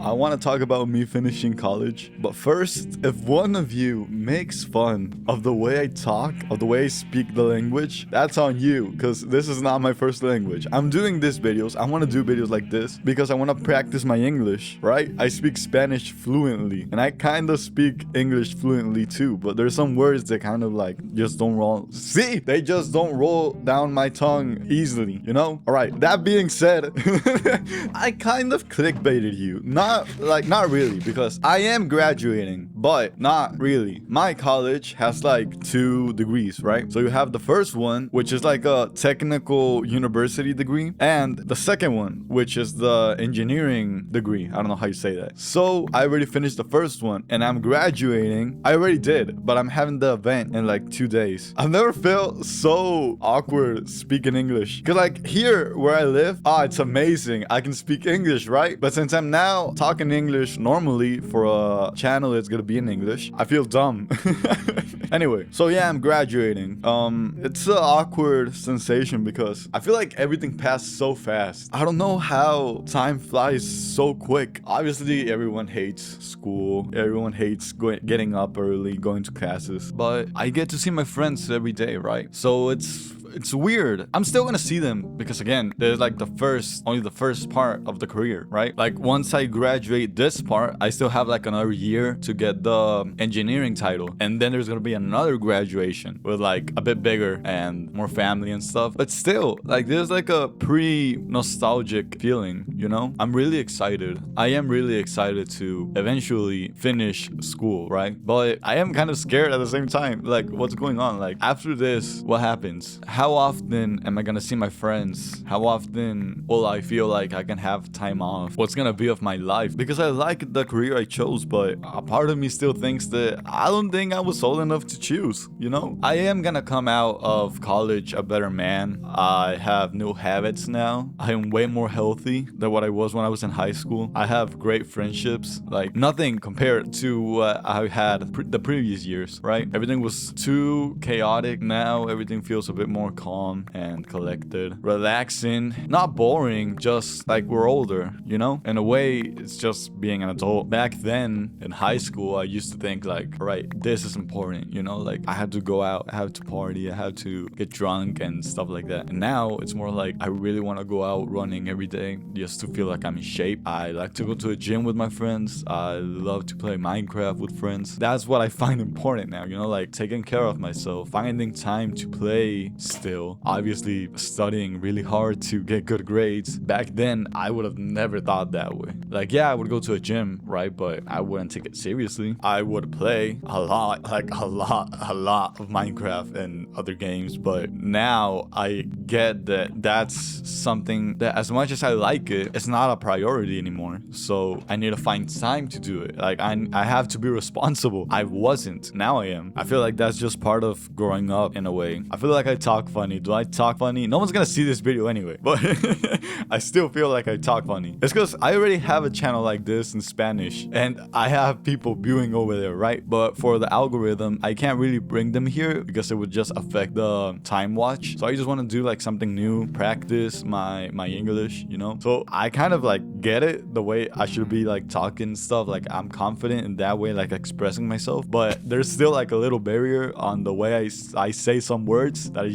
I want to talk about me finishing college. But first, if one of you makes fun of the way I talk, of the way I speak the language, that's on you, because this is not my first language. I'm doing these videos. I want to do videos like this because I want to practice my English, right? I speak Spanish fluently, and I kind of speak English fluently too, but there's some words that kind of like just don't roll. See, they just don't roll down my tongue easily, you know? All right, that being said, I kind of clickbaited you. Not really, because I am graduating, but not really. My college has like 2 degrees, right? So you have the first one, which is like a technical university degree, and the second one, which is the engineering degree. I don't know how you say that. So I already finished the first one, and I'm graduating. I already did, but I'm having the event in like 2 days. I've never felt so awkward speaking English. Cause like here where I live, it's amazing. I can speak English, right? But since I'm now talking English normally for a channel that's gonna be in English, I feel dumb. Anyway, so yeah, I'm graduating. It's an awkward sensation because I feel like everything passed so fast. I don't know how time flies so quick. Obviously, everyone hates school. Everyone hates getting up early, going to classes. But I get to see my friends every day, right? So it's weird. I'm still gonna see them because again, there's like only the first part of the career, right? Like once I graduate this part, I still have like another year to get the engineering title. And then there's gonna be another graduation with like a bit bigger and more family and stuff. But still, like there's like a pre-nostalgic feeling, you know? I'm really excited. I am really excited to eventually finish school, right? But I am kind of scared at the same time. Like what's going on? Like after this, what happens? How often am I gonna see my friends? How often will I feel like I can have time off? What's gonna be of my life? Because I like the career I chose, but a part of me still thinks that I don't think I was old enough to choose, you know? I am gonna come out of college a better man. I have new habits now. I am way more healthy than what I was when I was in high school. I have great friendships, like nothing compared to what I had the previous years, right? Everything was too chaotic. Now everything feels a bit more calm and collected, relaxing, not boring, just like we're older, you know? In a way, it's just being an adult. Back then in high school, I used to think like, all right, this is important, you know? Like I had to go out, I had to party, I had to get drunk and stuff like that. And now it's more like I really want to go out running every day just to feel like I'm in shape. I like to go to a gym with my friends. I love to play Minecraft with friends. That's what I find important now, you know? Like taking care of myself, finding time to play still, obviously studying really hard to get good grades. Back then, I would have never thought that way. Like, yeah, I would go to a gym, right? But I wouldn't take it seriously. I would play a lot of Minecraft and other games. But now I get that that's something that as much as I like it, it's not a priority anymore. So I need to find time to do it. Like I have to be responsible. I wasn't. Now I am. I feel like that's just part of growing up in a way. I feel like I talk funny. Do I talk funny? No one's gonna see this video anyway, but I still feel like I talk funny. It's because I already have a channel like this in Spanish and I have people viewing over there, right? But for the algorithm, I can't really bring them here because it would just affect the time watch. So I just want to do like something new, practice my English, you know? So I kind of like get it, the way I should be like talking stuff. Like I'm confident in that way, like expressing myself, but there's still like a little barrier on the way I say some words that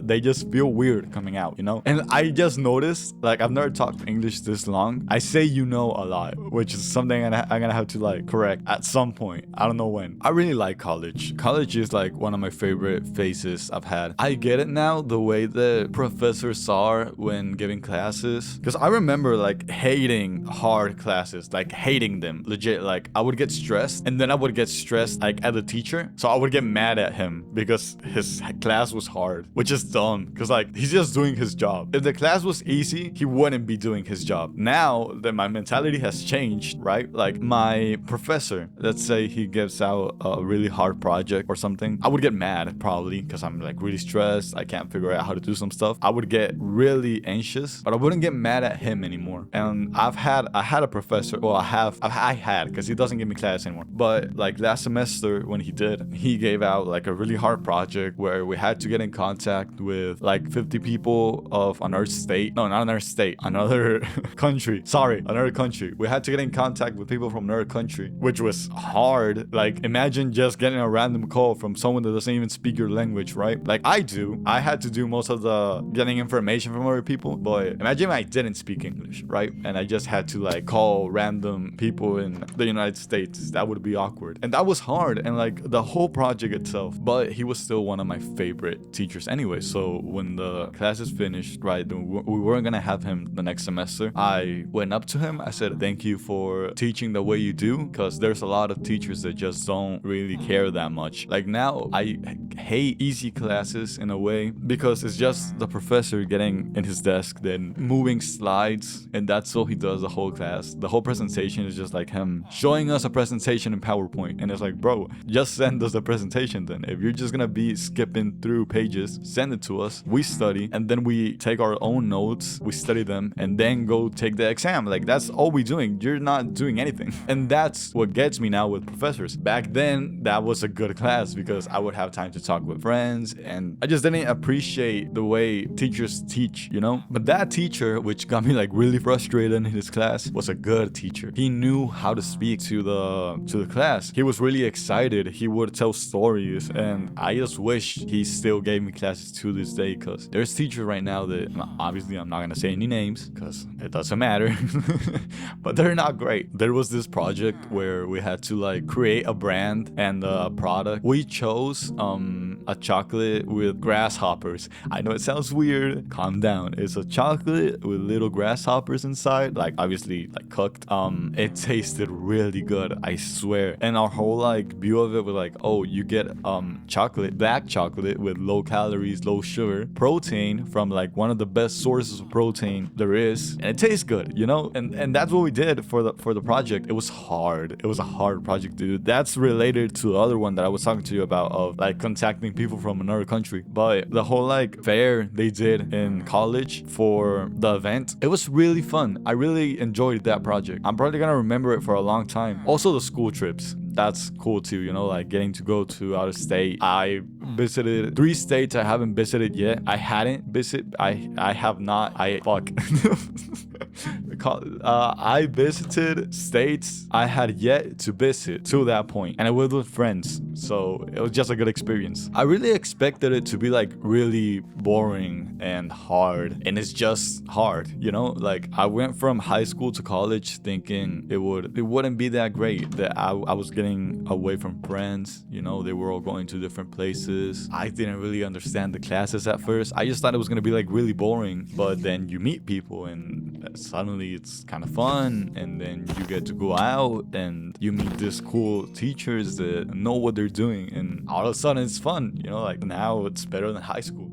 they just feel weird coming out, you know? And I just noticed, like I've never talked English this long. I say you know a lot, which is something I'm gonna have to like correct at some point. I don't know when. I really like college. College is like one of my favorite phases I've had. I get it now, the way the professors are when giving classes. Because I remember like hating hard classes, like hating them, legit. Like I would get stressed and then I would get stressed like at the teacher. So I would get mad at him because his class was hard, which is dumb because like he's just doing his job. If the class was easy, he wouldn't be doing his job. Now that my mentality has changed, right? Like my professor, let's say he gives out a really hard project or something, I would get mad probably because I'm like really stressed. I can't figure out how to do some stuff. I would get really anxious, but I wouldn't get mad at him anymore. And I had a professor, well, I had because he doesn't give me class anymore. But like last semester when he gave out like a really hard project where we had to get in contact contact with like 50 people of another state. No, not another state, another country. Sorry, another country. We had to get in contact with people from another country, which was hard. Like, imagine just getting a random call from someone that doesn't even speak your language, right? Like I do. I had to do most of the getting information from other people, but imagine I didn't speak English, right? And I just had to like call random people in the United States. That would be awkward. And that was hard. And like the whole project itself. But he was still one of my favorite teachers anyway. So when the class is finished, right, we weren't gonna have him the next semester. I went up to him. I said, thank you for teaching the way you do, because there's a lot of teachers that just don't really care that much. Like now, I hate easy classes in a way because it's just the professor getting in his desk, then moving slides, and that's all he does the whole class. The whole presentation is just like him showing us a presentation in PowerPoint, and it's like, bro, just send us the presentation then. If you're just gonna be skipping through pages, send it to us, we study, and then we take our own notes, we study them, and then go take the exam. Like that's all we're doing. You're not doing anything. And that's what gets me now with professors. Back then, that was a good class because I would have time to talk with friends, and I just didn't appreciate the way teachers teach, you know? But that teacher, which got me like really frustrated in his class, was a good teacher. He knew how to speak to the class. He was really excited. He would tell stories, and I just wish he still gave me classes to this day, because there's teachers right now that obviously I'm not gonna say any names because it doesn't matter, but they're not great. There was this project where we had to like create a brand and a product. We chose a chocolate with grasshoppers. I know it sounds weird. Calm down. It's a chocolate with little grasshoppers inside, like obviously like cooked. It tasted really good, I swear. And our whole like view of it was like, oh, you get chocolate, black chocolate with low calories, low sugar, protein from like one of the best sources of protein there is, and it tastes good, you know? And that's what we did for the project. It was hard. It was a hard project to do. That's related to the other one that I was talking to you about, of like contacting people from another country. But the whole like fair they did in college for the event, it was really fun. I really enjoyed that project. I'm probably gonna remember it for a long time. Also the school trips, that's cool too, you know, like getting to go to out of state. I visited 3 states I haven't visited yet. I have not. I visited states I had yet to visit to that point, and I was with friends, so it was just a good experience. I really expected it to be like really boring and hard, and it's just hard, you know? Like I went from high school to college thinking it wouldn't be that great, that I was getting away from friends, you know, they were all going to different places. I didn't really understand the classes at first. I just thought it was gonna be like really boring, but then you meet people and suddenly it's kind of fun, and then you get to go out and you meet these cool teachers that know what they're doing, and all of a sudden it's fun, you know? Like now it's better than high school.